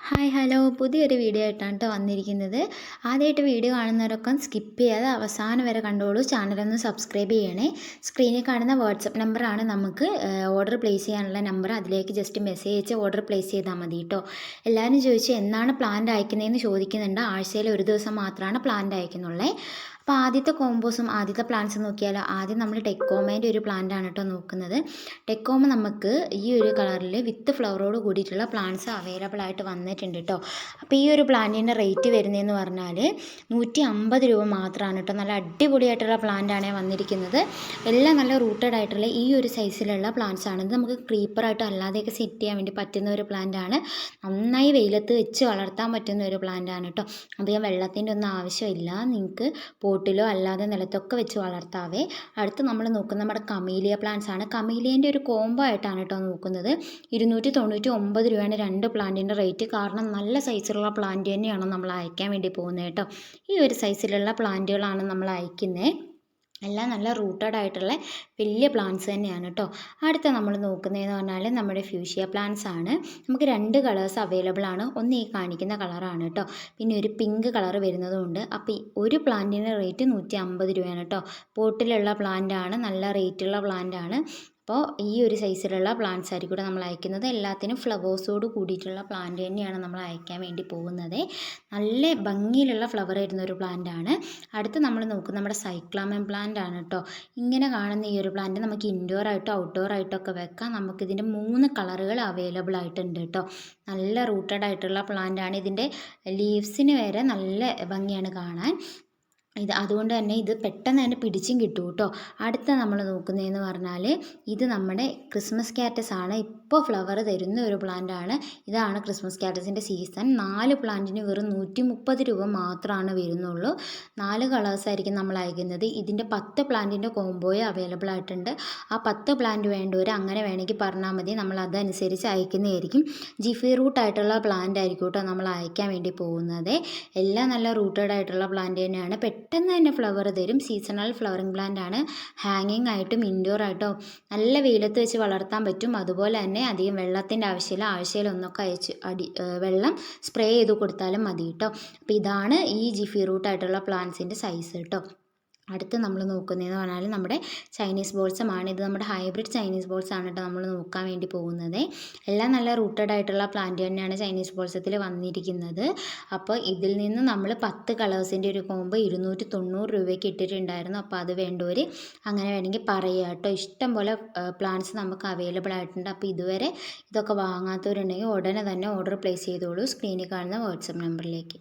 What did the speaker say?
Hi hello പുതിയൊരു video ആയിട്ടാണ് കേട്ടോ വന്നിരിക്കുന്നത്. ആദ്യമായിട്ട് വീഡിയോ കാണുന്നവരൊക്കെ സ്കിപ്പ് ചെയ്യാതെ അവസാനം വരെ കണ്ടോളൂ. ചാനലൊന്ന് സബ്സ്ക്രൈബ് ചെയ്യണേ. സ്ക്രീനിൽ കാണുന്ന വാട്സപ്പ് നമ്പറാണ് നമുക്ക് ഓർഡർ പ്ലേസ് ചെയ്യാനുള്ള നമ്പർ. അതിലേക്ക് ജസ്റ്റ് മെസ്സേജ് അയച്ച് ഓർഡർ പ്ലേസ് ചെയ്താൽ മതി കേട്ടോ. എല്ലാവരും ചോദിച്ചു എന്നാണ് പ്ലാന്റ് അയക്കുന്നതെന്ന് ചോദിക്കുന്നുണ്ട്. ആഴ്ചയിൽ ഒരു ദിവസം മാത്രമാണ് പ്ലാന്റ് അയക്കുന്നുള്ളേ. അപ്പോൾ ആദ്യത്തെ ആദ്യത്തെ പ്ലാന്റ്സ് നോക്കിയാലോ. ആദ്യം നമ്മൾ ടെക്കോമേൻ്റെ ഒരു പ്ലാന്റ് ആണ് കേട്ടോ നോക്കുന്നത്. ടെക്കോമ നമുക്ക് ഈ ഒരു കളറിൽ വിത്ത് ഫ്ലവറോട് കൂടിയിട്ടുള്ള പ്ലാന്റ്സ് അവൈലബിൾ ആയിട്ട് വന്നിട്ടുണ്ട് കേട്ടോ. അപ്പോൾ ഈ ഒരു പ്ലാന്റിൻ്റെ റേറ്റ് വരുന്നതെന്ന് പറഞ്ഞാൽ 150 രൂപ മാത്രമാണ് കേട്ടോ. നല്ല അടിപൊളിയായിട്ടുള്ള പ്ലാന്റാണ് വന്നിരിക്കുന്നത്. എല്ലാം നല്ല റൂട്ടഡ് ആയിട്ടുള്ള ഈ ഒരു സൈസിലുള്ള പ്ലാന്റ്സ് ആണ്. ഇത് നമുക്ക് ക്രീപ്പറായിട്ട് അല്ലാതെയൊക്കെ സെറ്റ് ചെയ്യാൻ വേണ്ടി പറ്റുന്ന ഒരു പ്ലാന്റാണ്. നന്നായി വെയിലത്ത് വെച്ച് വളർത്താൻ പറ്റുന്ന ഒരു പ്ലാന്റാണ് കേട്ടോ. അധികം വെള്ളത്തിൻ്റെ ഒന്നും ആവശ്യമില്ല. നിങ്ങൾക്ക് പോട്ടിലോ അല്ലാതെ നിലത്തൊക്കെ വെച്ച് വളർത്താവേ. അടുത്ത് നമ്മൾ നോക്കുന്നത് നമ്മുടെ കമീലിയ പ്ലാന്റ്സ് ആണ്. കമീലിയേൻ്റെ ഒരു കോംബോ ആയിട്ടാണ് കേട്ടോ നോക്കുന്നത്. 299 രൂപയാണ് രണ്ട് പ്ലാന്റിൻ്റെ റേറ്റ്. കാരണം നല്ല സൈസിലുള്ള പ്ലാന്റ് തന്നെയാണ് നമ്മൾ അയക്കാൻ വേണ്ടി പോകുന്നത് കേട്ടോ. ഈ ഒരു സൈസിലുള്ള പ്ലാന്റുകളാണ് നമ്മൾ അയക്കുന്നത്. എല്ലാം നല്ല റൂട്ടഡ് ആയിട്ടുള്ള വലിയ പ്ലാന്റ്സ് തന്നെയാണ് കേട്ടോ. അടുത്ത നമ്മൾ നോക്കുന്നതെന്ന് പറഞ്ഞാൽ നമ്മുടെ ഫ്യൂഷ്യ പ്ലാന്റ്സ് ആണ്. നമുക്ക് രണ്ട് കളേഴ്സ് അവൈലബിൾ ആണ്. ഒന്ന് ഈ കാണിക്കുന്ന കളറാണ് കേട്ടോ. പിന്നെ ഒരു പിങ്ക് കളർ വരുന്നതുകൊണ്ട്. അപ്പോൾ ഈ ഒരു പ്ലാന്റിൻ്റെ റേറ്റ് 150 രൂപയാണ് കേട്ടോ. പോട്ടിലുള്ള പ്ലാന്റ് ആണ്. നല്ല റേറ്റുള്ള പ്ലാന്റ് ആണ്. അപ്പോൾ ഈ ഒരു സൈസിലുള്ള പ്ലാന്റ്സ് ആയിരിക്കും കൂടെ നമ്മൾ അയക്കുന്നത്. എല്ലാത്തിനും ഫ്ലവേഴ്സോട് കൂടിയിട്ടുള്ള പ്ലാന്റ് തന്നെയാണ് നമ്മൾ അയക്കാൻ വേണ്ടി പോകുന്നത്. നല്ല ഭംഗിയിലുള്ള ഫ്ലവർ വരുന്ന ഒരു പ്ലാന്റ് ആണ്. അടുത്ത് നമ്മൾ നോക്കുന്നത് നമ്മുടെ സൈക്ലാമെൻ പ്ലാന്റ് ആണ് കേട്ടോ. ഇങ്ങനെ കാണുന്ന ഈ ഒരു പ്ലാന്റ് നമുക്ക് ഇൻഡോർ ആയിട്ടോ ഔട്ട്ഡോർ ആയിട്ടോ ഒക്കെ വെക്കാം. നമുക്കിതിൻ്റെ 3 കളറുകൾ അവൈലബിൾ ആയിട്ടുണ്ട് കേട്ടോ. നല്ല റൂട്ടഡ് ആയിട്ടുള്ള പ്ലാന്റ് ആണ്. ഇതിൻ്റെ ലീവ്സിന് വരെ നല്ല ഭംഗിയാണ് കാണാൻ. അതുകൊണ്ട് തന്നെ ഇത് പെട്ടെന്ന് തന്നെ പിടിച്ചും കിട്ടും കേട്ടോ. അടുത്ത നമ്മൾ നോക്കുന്നതെന്ന് പറഞ്ഞാൽ ഇത് നമ്മുടെ ക്രിസ്മസ് കാറ്റസ് ആണ്. ഇപ്പോൾ ഫ്ലവർ തരുന്ന ഒരു പ്ലാന്റ് ആണ്. ഇതാണ് ക്രിസ്മസ് കാറ്റസിൻ്റെ സീസൺ. 4 പ്ലാന്റിന് വെറും 130 രൂപ മാത്രമാണ് വരുന്നുള്ളൂ. 4 കളേഴ്സായിരിക്കും നമ്മൾ അയക്കുന്നത്. ഇതിൻ്റെ 10 പ്ലാന്റിൻ്റെ കോംബോയും അവൈലബിൾ ആയിട്ടുണ്ട്. ആ 10 പ്ലാന്റ് വേണ്ടവർ അങ്ങനെ വേണമെങ്കിൽ പറഞ്ഞാൽ മതി. നമ്മൾ അതനുസരിച്ച് അയക്കുന്നതായിരിക്കും. ജിഫി റൂട്ട് ആയിട്ടുള്ള പ്ലാന്റ് ആയിരിക്കും കേട്ടോ നമ്മൾ അയക്കാൻ വേണ്ടി പോകുന്നത്. എല്ലാം നല്ല റൂട്ടഡ് ആയിട്ടുള്ള പ്ലാന്റ് തന്നെയാണ്. പെട്ടെന്ന് തന്നെ ഫ്ലവർ തരും. സീസണൽ ഫ്ലവറിങ് പ്ലാന്റ് ആണ്. ഹാങ്ങിങ് ആയിട്ടും ഇൻഡോർ ആയിട്ടോ നല്ല വെയിലത്ത് വെച്ച് വളർത്താൻ പറ്റും. അതുപോലെ തന്നെ അധികം വെള്ളത്തിൻ്റെ ആവശ്യമില്ല. ആഴ്ചയിൽ ഒന്നൊക്കെ വെള്ളം സ്പ്രേ ചെയ്ത് കൊടുത്താലും മതി കേട്ടോ. അപ്പോൾ ഇതാണ് ഈ ജിഫി റൂട്ട് ആയിട്ടുള്ള പ്ലാന്റ്സിൻ്റെ സൈസ് കേട്ടോ. അടുത്ത് നമ്മൾ നോക്കുന്നതെന്ന് പറഞ്ഞാൽ നമ്മുടെ ചൈനീസ് ബോൾസമാണ്. ഇത് നമ്മുടെ ഹൈബ്രിഡ് ചൈനീസ് ബോൾസ് ആണ് കേട്ടോ നമ്മൾ നോക്കാൻ വേണ്ടി പോകുന്നത്. എല്ലാം നല്ല റൂട്ടഡ് ആയിട്ടുള്ള പ്ലാന്റ് തന്നെയാണ് ചൈനീസ് ബോൾസത്തിൽ വന്നിരിക്കുന്നത്. അപ്പോൾ ഇതിൽ നിന്ന് നമ്മൾ 10 കളേഴ്സിൻ്റെ ഒരു കോംബോ 290 രൂപയ്ക്ക് ഇട്ടിട്ടുണ്ടായിരുന്നു. അപ്പോൾ അത് വേണ്ടവർ അങ്ങനെ വേണമെങ്കിൽ പറയുക കേട്ടോ. ഇഷ്ടം പോലെ പ്ലാന്റ്സ് നമുക്ക് അവൈലബിൾ ആയിട്ടുണ്ട്. അപ്പോൾ ഇതുവരെ ഇതൊക്കെ വാങ്ങാത്തവരുണ്ടെങ്കിൽ ഉടനെ തന്നെ ഓർഡർ പ്ലേസ് ചെയ്തോളൂ. സ്ക്രീനിൽ കാണുന്ന വാട്സപ്പ് നമ്പറിലേക്ക്.